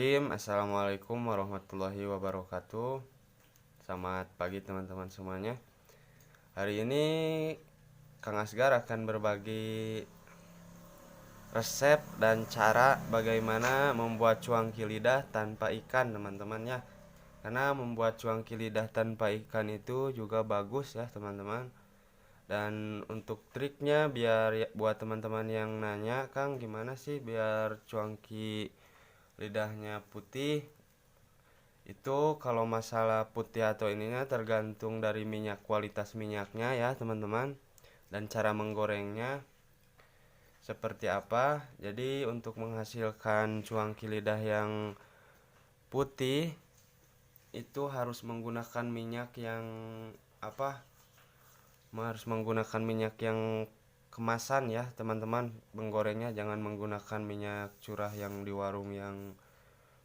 Bismillahirrahmanirrahim. Assalamualaikum warahmatullahi wabarakatuh. Selamat pagi teman-teman semuanya. Hari ini Kang Asgar akan berbagi resep dan cara bagaimana membuat cuangki lidah tanpa ikan, teman-teman ya. Karena membuat cuangki lidah tanpa ikan itu juga bagus ya, teman-teman. Dan untuk triknya biar buat teman-teman yang nanya, Kang, gimana sih biar cuangki lidahnya putih? Itu kalau masalah putih atau ininya tergantung dari kualitas minyaknya ya, teman-teman. Dan cara menggorengnya seperti apa. Jadi untuk menghasilkan cuangki lidah yang putih itu harus menggunakan minyak yang apa? Harus menggunakan minyak yang kemasan ya, teman-teman. Menggorengnya jangan menggunakan minyak curah yang di warung yang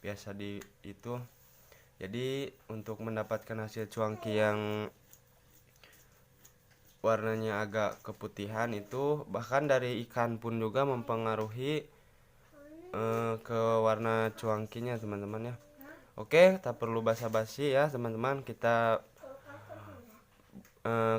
biasa di itu. Jadi untuk mendapatkan hasil cuangki yang warnanya agak keputihan itu, bahkan dari ikan pun juga mempengaruhi ke warna cuangkinya, teman-teman ya. Oke, tak perlu basa-basi ya, teman-teman. Kita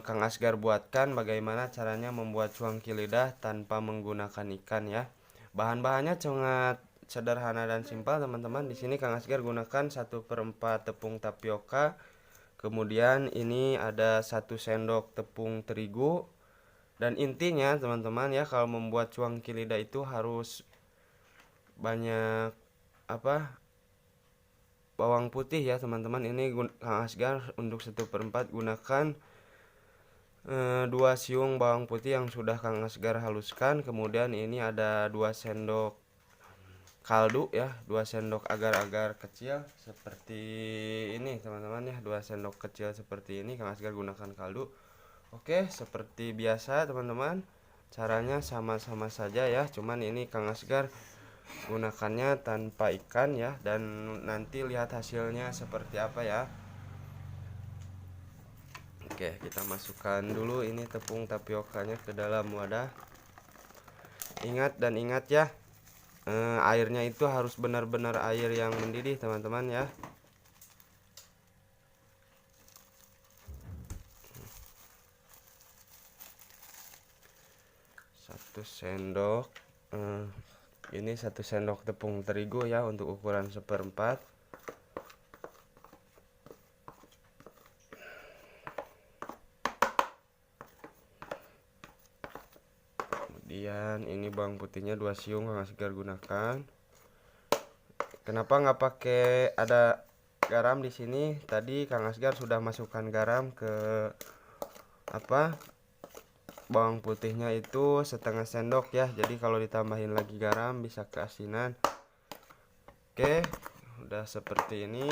Kang Asgar buatkan bagaimana caranya membuat cuangki lidah tanpa menggunakan ikan ya. Bahan-bahannya sangat sederhana dan simpel, teman-teman. Di sini Kang Asgar gunakan 1/4 tepung tapioka. Kemudian ini ada 1 sendok tepung terigu. Dan intinya teman-teman ya, kalau membuat cuangki lidah itu harus banyak bawang putih ya, teman-teman. Ini Kang Asgar untuk 1/4 gunakan 2 siung bawang putih yang sudah Kang Asgar haluskan. Kemudian ini ada 2 sendok kaldu ya, 2 sendok agar-agar kecil seperti ini, teman-teman ya. 2 sendok kecil seperti ini Kang Asgar gunakan kaldu. Oke, seperti biasa teman-teman, caranya sama-sama saja ya, cuman ini Kang Asgar gunakannya tanpa ikan ya. Dan nanti lihat hasilnya seperti apa ya. Oke, kita masukkan dulu ini tepung tapiokanya ke dalam wadah. Ingat ya, airnya itu harus benar-benar air yang mendidih, teman-teman ya. Satu sendok ini 1 sendok tepung terigu ya untuk ukuran 1/4. Kemudian ini bawang putihnya 2 siung Kang Asgar gunakan. Kenapa nggak pakai ada garam di sini? Tadi Kang Asgar sudah masukkan garam ke bawang putihnya itu 1/2 sendok ya. Jadi kalau ditambahin lagi garam bisa keasinan. Oke, udah seperti ini.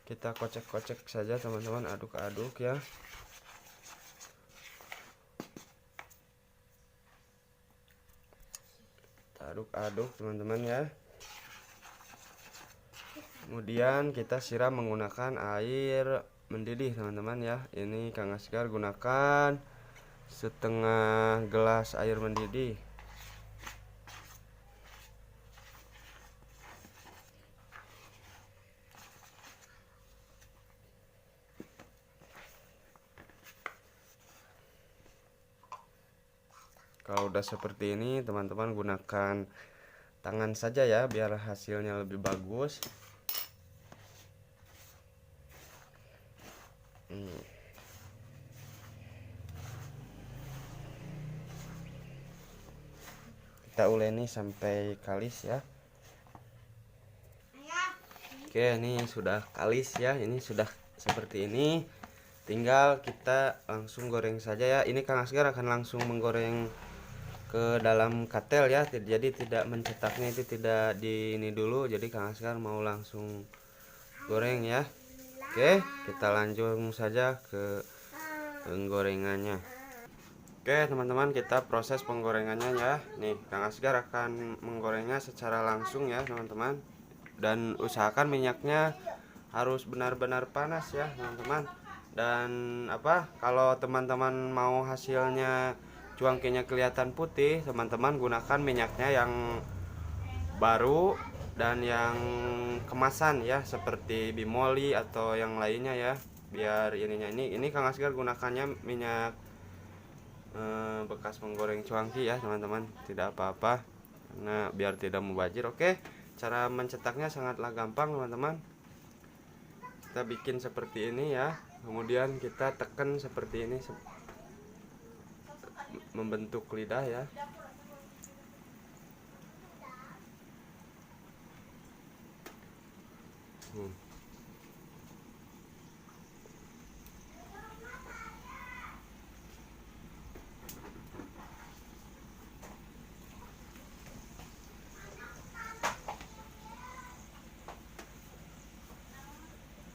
Kita kocek-kocek saja, teman-teman, aduk-aduk ya. Aduk-aduk, teman-teman ya. Kemudian kita siram menggunakan air mendidih, teman-teman ya. Ini Kang Asgar gunakan 1/2 gelas air mendidih. Kalau udah seperti ini, teman-teman gunakan tangan saja ya biar hasilnya lebih bagus. Kita uleni sampai kalis ya. Oke, ini sudah kalis ya. Ini sudah seperti ini. Tinggal kita langsung goreng saja ya. Ini Kang Asgar akan langsung menggoreng ke dalam katel ya. Jadi tidak mencetaknya itu tidak di ini dulu. Jadi Kang Asgar mau langsung goreng ya. Oke, kita lanjut saja ke penggorengannya. Oke, teman-teman, kita proses penggorengannya ya. Nih, Kang Asgar akan menggorengnya secara langsung ya, teman-teman. Dan usahakan minyaknya harus benar-benar panas ya, teman-teman. Dan kalau teman-teman mau hasilnya cuangkinya kelihatan putih, teman-teman gunakan minyaknya yang baru dan yang kemasan ya, seperti bimoli atau yang lainnya ya. Biar ininya ini Kang Asgar gunakannya minyak bekas menggoreng cuangki ya teman-teman, tidak apa-apa karena biar tidak mubazir. Oke, cara mencetaknya sangatlah gampang teman-teman. Kita bikin seperti ini ya, kemudian kita tekan seperti ini membentuk lidah ya.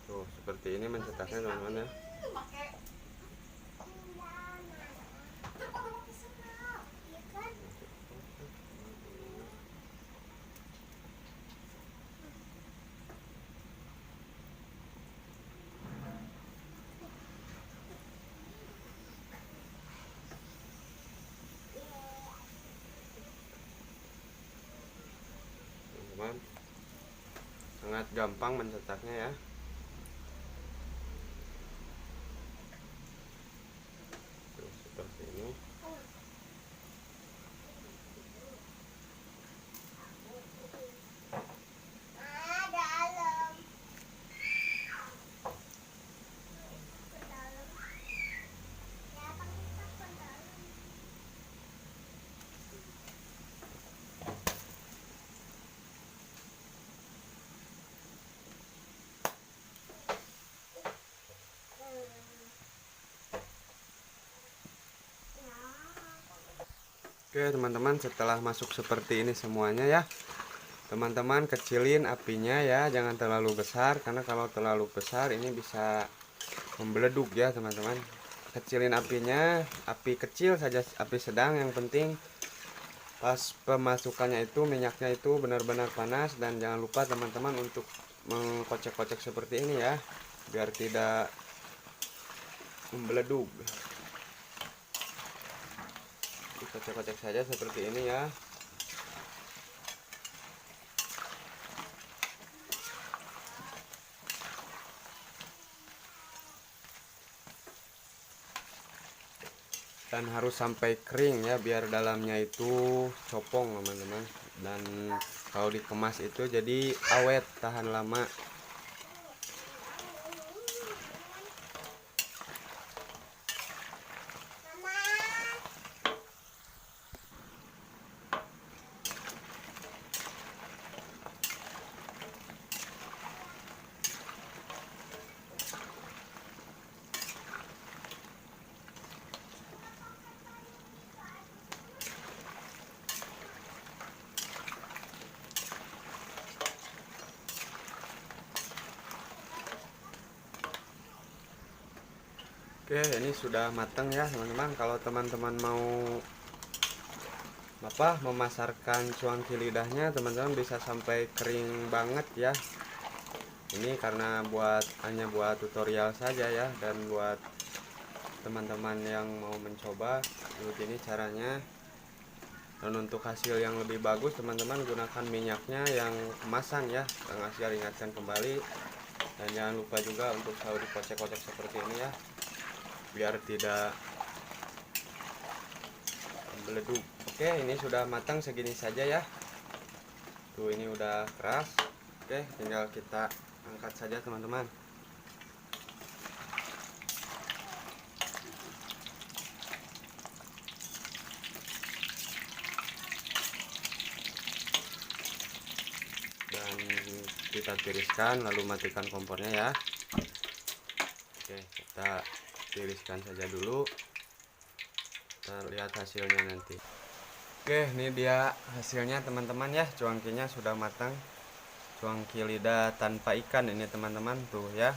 Tuh seperti ini mencetaknya teman-teman ya. Teman-teman, sangat gampang mencetaknya ya. Tuh, seperti ini. Oke teman-teman, setelah masuk seperti ini semuanya ya, teman-teman kecilin apinya ya, jangan terlalu besar karena kalau terlalu besar ini bisa membeleduk ya teman-teman. Kecilin apinya, api kecil saja, api sedang, yang penting pas pemasukannya itu minyaknya itu benar-benar panas. Dan jangan lupa teman-teman untuk mengkocek-kocek seperti ini ya, biar tidak membeleduk. Kocek-kocek saja seperti ini ya. Dan harus sampai kering ya, biar dalamnya itu copong teman-teman. Dan kalau dikemas itu jadi awet, tahan lama. Oke, ini sudah matang ya teman-teman. Kalau teman-teman mau memasarkan cuangki lidahnya, teman-teman bisa sampai kering banget ya. Ini karena hanya buat tutorial saja ya, dan buat teman-teman yang mau mencoba begini caranya. Dan untuk hasil yang lebih bagus teman-teman gunakan minyaknya yang kemasan ya. Kang Asgar ingatkan kembali. Dan jangan lupa juga untuk selalu dikocek-kocek seperti ini ya, biar tidak meleduk. Oke, ini sudah matang segini saja ya. Tuh ini udah keras. Oke, tinggal kita angkat saja teman-teman. Dan kita tiriskan lalu matikan kompornya ya. Oke, kita tiriskan saja dulu. Kita lihat hasilnya nanti. Oke, ini dia hasilnya teman-teman ya. Cuangkinya sudah matang. Cuangki lidah tanpa ikan ini teman-teman tuh ya.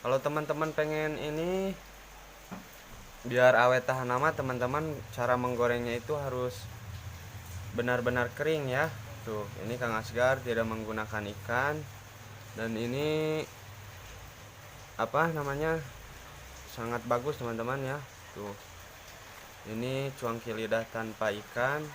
Kalau teman-teman pengen ini biar awet tahan lama teman-teman, cara menggorengnya itu harus benar-benar kering ya. Tuh, ini Kang Asgar tidak menggunakan ikan. Dan ini apa namanya, sangat bagus teman-teman ya. Tuh, ini cuangki lidah tanpa ikan.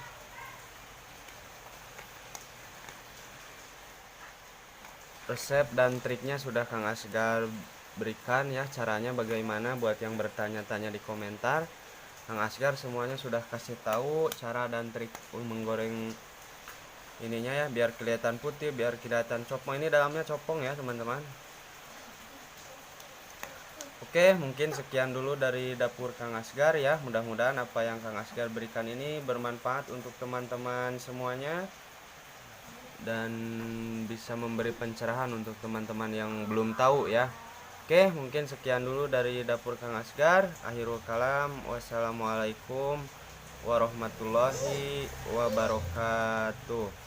resep dan triknya sudah Kang Asgar berikan ya, caranya bagaimana. Buat yang bertanya-tanya di komentar, Kang Asgar semuanya sudah kasih tahu cara dan trik menggoreng ininya ya, biar kelihatan putih, biar kelihatan copong. Ini dalamnya copong ya teman-teman. Oke, mungkin sekian dulu dari dapur Kang Asgar ya. Mudah-mudahan apa yang Kang Asgar berikan ini bermanfaat untuk teman-teman semuanya dan bisa memberi pencerahan untuk teman-teman yang belum tahu ya. Oke, mungkin sekian dulu dari dapur Kang Asgar. Akhirul kalam, wassalamualaikum warahmatullahi wabarakatuh.